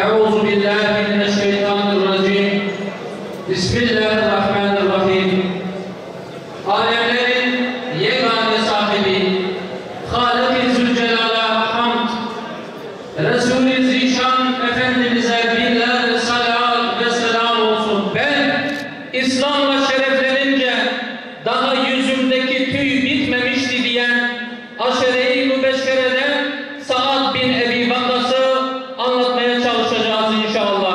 Euzubillahimineşşeytanirracim. Bismillahirrahmanirrahim. Alemlerin yegane sahibi, Hâlik-i Zülcelal'a hamd, Resul-i Zişan Efendimiz'e binler salat ve selam olsun. Ben İslam'la şereflenince daha yüzümdeki tüy bitmemişti diyen Aşere-i Mübeşşere'den Sa'd bin Ebi Vakkas'ı anlatmaya çalışacağız inşallah.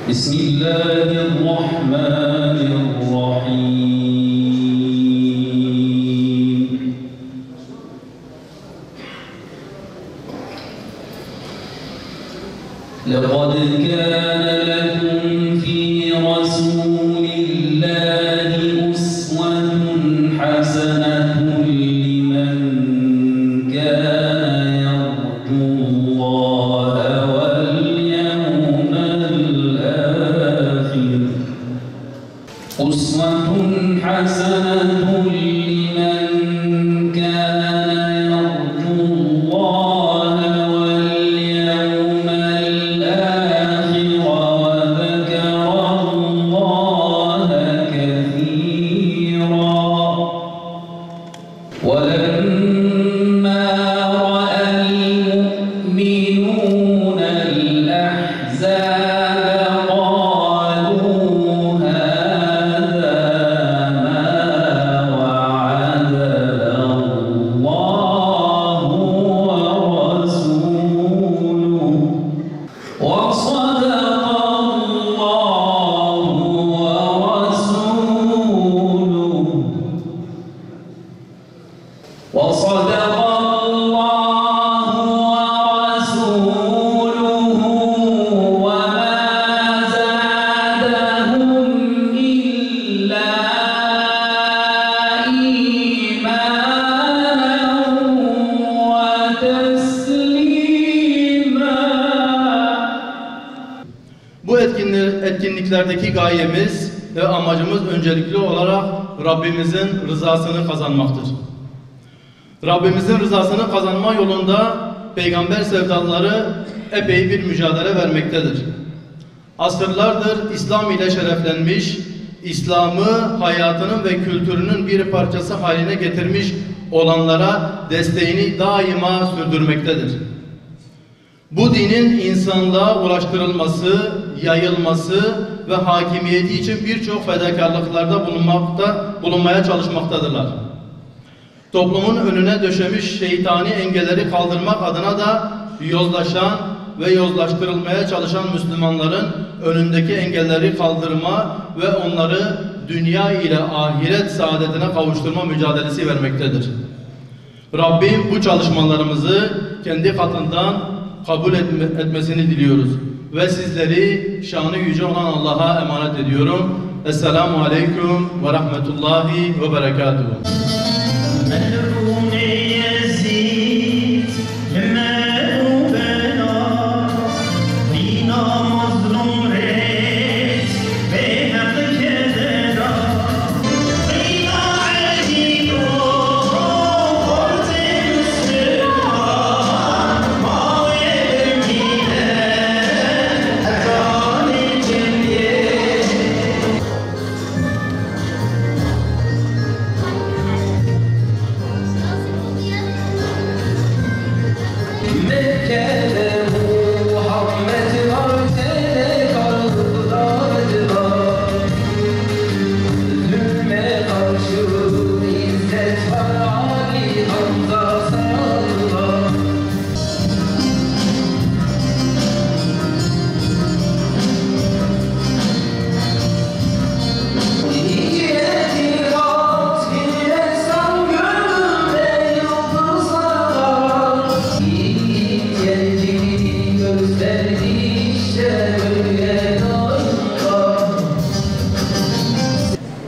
Bismillahirrahmanirrahim. لقد كان لكم في رسول الله أسوة حسنة لمن كان يرجو الله واليوم الآخر أسوة حسنة لمن كان يرجو الله واليوم الآخر وذكر الله كثيرا ولما رأى المؤمنون الأحزاب قالوا هذا ما وعدنا الله ورسوله وصدق الله ورسوله وصدق الله ورسوله وما زادهم إلا إيمانا وتسليما. Bu etkinliklerdeki gayemiz ve amacımız öncelikli olarak Rabbimizin rızasını kazanmaktır. Rabbimizin rızasını kazanma yolunda peygamber sevdalıları epey bir mücadele vermektedir. Asırlardır İslam ile şereflenmiş, İslam'ı hayatının ve kültürünün bir parçası haline getirmiş olanlara desteğini daima sürdürmektedir. Bu dinin insanlığa ulaştırılması, yayılması ve hakimiyeti için birçok fedakarlıklarda bulunmaya çalışmaktadırlar. Toplumun önüne döşemiş şeytani engelleri kaldırmak adına da yozlaşan ve yozlaştırılmaya çalışan Müslümanların önündeki engelleri kaldırma ve onları dünya ile ahiret saadetine kavuşturma mücadelesi vermektedir. Rabbim bu çalışmalarımızı kendi katından kabul etmesini diliyoruz. Ve sizleri şanı yüce olan Allah'a emanet ediyorum. Esselamu Aleyküm ve Rahmetullahi ve Berekatuhu.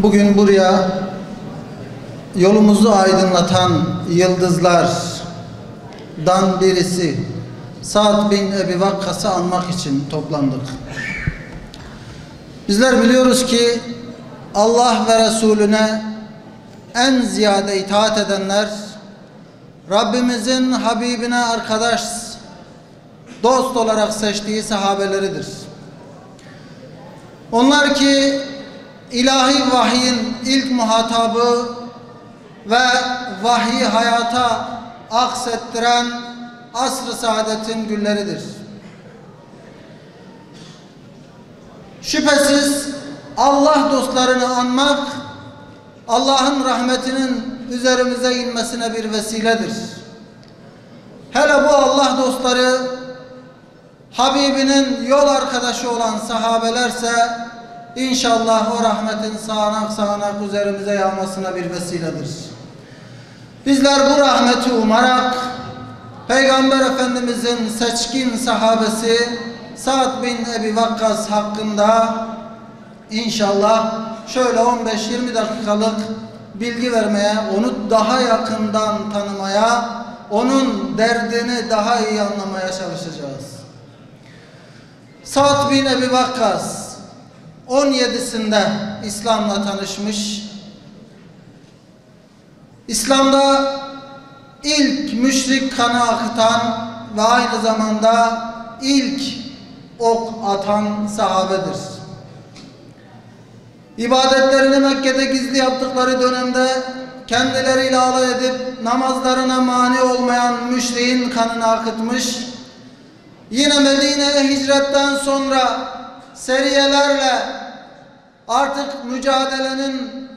Bugün buraya yolumuzu aydınlatan yıldızlardan birisi Sa'd bin Ebi Vakkas'ı anmak için toplandık. Bizler biliyoruz ki Allah ve Resulüne en ziyade itaat edenler, Rabbimizin Habibine arkadaş, dost olarak seçtiği sahabeleridir. Onlar ki ilahi vahyin ilk muhatabı ve vahyi hayata aksettiren asr-ı saadetin gülleridir. Şüphesiz Allah dostlarını anmak, Allah'ın rahmetinin üzerimize inmesine bir vesiledir. Hele bu Allah dostları, Habibinin yol arkadaşı olan sahabelerse, İnşallah o rahmetin sağanak sağanak üzerimize yağmasına bir vesiledir. Bizler bu rahmeti umarak Peygamber Efendimizin seçkin sahabesi Sa'd bin Ebi Vakkas hakkında inşallah şöyle 15-20 dakikalık bilgi vermeye, onu daha yakından tanımaya, onun derdini daha iyi anlamaya çalışacağız. Sa'd bin Ebi Vakkas 17'sinde İslam'la tanışmış. İslam'da ilk müşrik kanı akıtan ve aynı zamanda ilk ok atan sahabedir. İbadetlerini Mekke'de gizli yaptıkları dönemde kendileriyle alay edip namazlarına mani olmayan müşriğin kanını akıtmış. Yine Medine'ye hicretten sonra seriyelerle artık mücadelenin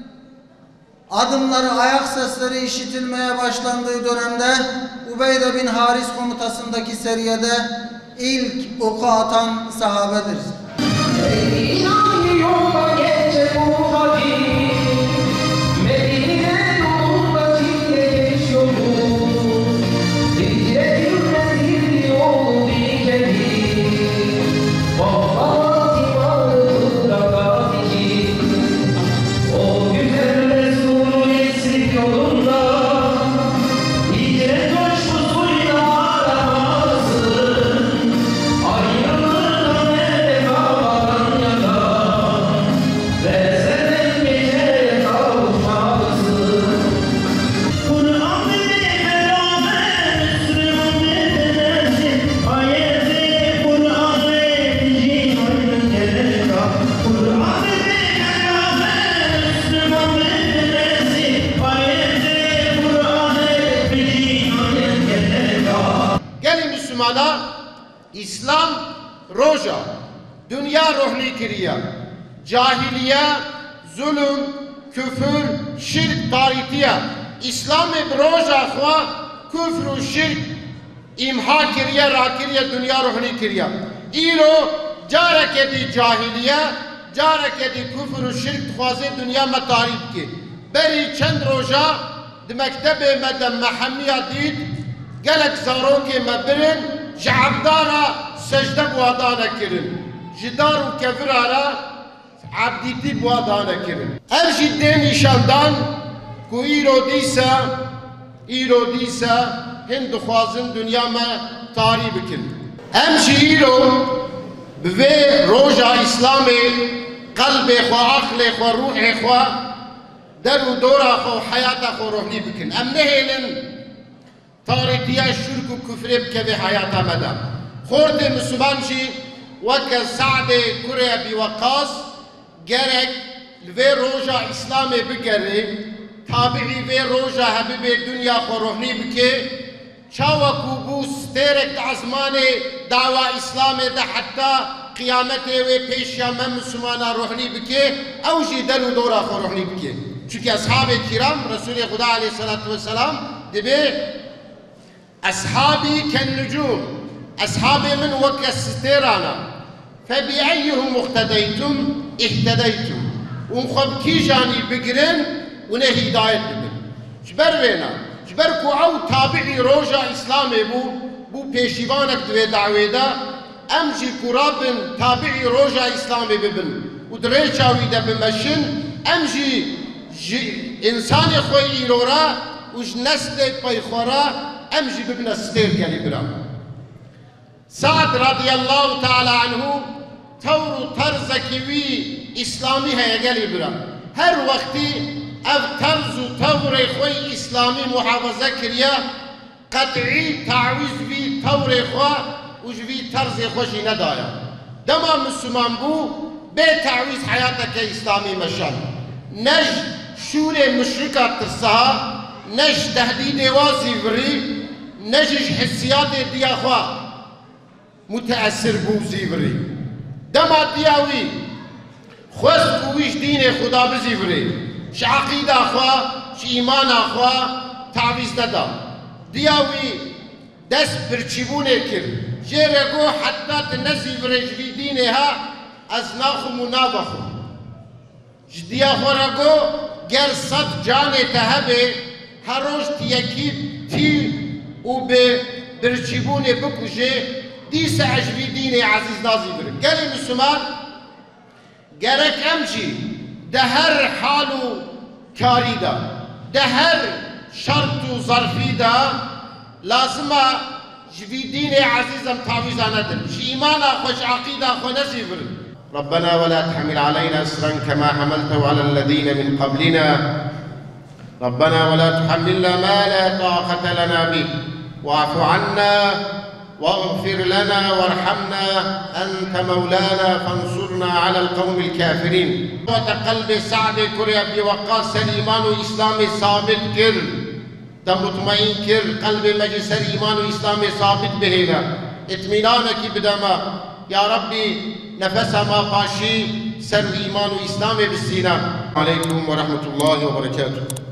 adımları, ayak sesleri işitilmeye başlandığı dönemde Ubeyde bin Haris komutasındaki seriyede ilk oku atan sahabedir. İslam roja, dünya ruhni kiriya, cahiliye, zulüm, küfür, şirk tarihtiye, İslam-ı roja xwa, küfr şirk, imha kiriya, rakiriya, dünya ruhni kiriya. İro, carek edi cahiliye, carek edi küfr şirk, xwaze dünya me tarih ki. Beri çend roja, di mektebe me de mehemiya did, gelek zaroke me birin, Jabdara secde bu adana kirin. Jidar u kefir ara abditi bu adana kirin. Ev jidde nişandan ku îro dîsa hin dixwazin dünya me tarî bikin. Em jî îro bi vê roja İslamê qalbê xwe, aqlê xwe, ruhê xwe, der û dora xwe, hayata xwe ruhnî bikin. Em nehêlin tarihiye şirk û küfrê bikeve hayata me de. Xortê Müslüman jî weke Sa'dê kurê Ebî Weqqas gerek li vê roja İslamê bigerê, tabiî vê roja hebibê dünya xwe ruhnî bike, çawek û bû stêrek di ezmanê dawa İslamê de heta qiyametê wê pêşiya me Müslümana ruhnî bike, ew jî der û dora xwe ruhnî bike. Çünkü ashab-ı kiram Resulê Xuda aleyhissalatu vesselam dibe أصحابي كالنجوم أصحابي من وكالستيرانا فبأيهم اقتديتم اهتديتم ومخب كي جاني بقرن ونه هداية ببن جبر وينا جبر كو أو تابعي روجا إسلامي بو پیشیوانك دوی دعوی دا امجي كرابن تابعي روجا إسلامي ببن ودري چاوي دا بمشن امجي إنسان خوي إيرورا وج نسل پيخورا امجي ببنا ستير كالي برام سعد رضي الله تعالى عنه تور طرزك وي إسلامي هيا قالي برام هر وقتی اف طرز و طور خوی اسلامی محافظه کریا قطعی تعویض بی طور خوا و جوی طرز خوشی ندایا دما مسلمان بو به تعویض حیاتک اسلامی مشان نج شور مشرکات ترسها نج تهدید وازی وری نجش حسیات دیا خوا متأثر بو زیوری دما دیاوی خوست کویش دین خدا بزیوری ش عقیده خوا ش ایمان خوا تعویض ندا دیاوی دست برچیبونه کر جرگو حتی تنزیوری جوی دینه ها از ناخم و نابخم جدیا خورگو گر صد جان تهبه هر روز تیکی تی و به برچیبونه بکشه دیس عجبی دین عزیز نازی برن گلی مسلمان گرک امچی ده هر حال و کاری دا ده هر شرط و ظرفی دا لازمه جوی دین عزیزم تعویض ندن شی ایمان خوش عقیده خو نزی برن ربنا ولا تحمل علينا إصرا كما حملته على الذين من قبلنا ربنا ولا تحملنا ما لا طاقة لنا به واعف عنا واغفر لنا وارحمنا أنت مولانا فانصرنا على القوم الكافرين وتقلب سعد كري أبي وقاص الإيمان وإسلام ثابت كر مطمئن كر قلب مجلس الإيمان وإسلام ثابت بهنا اطمئنانك بدما يا ربي نفس ما باشي سر الإيمان وإسلام بالسيناء عليكم ورحمة الله وبركاته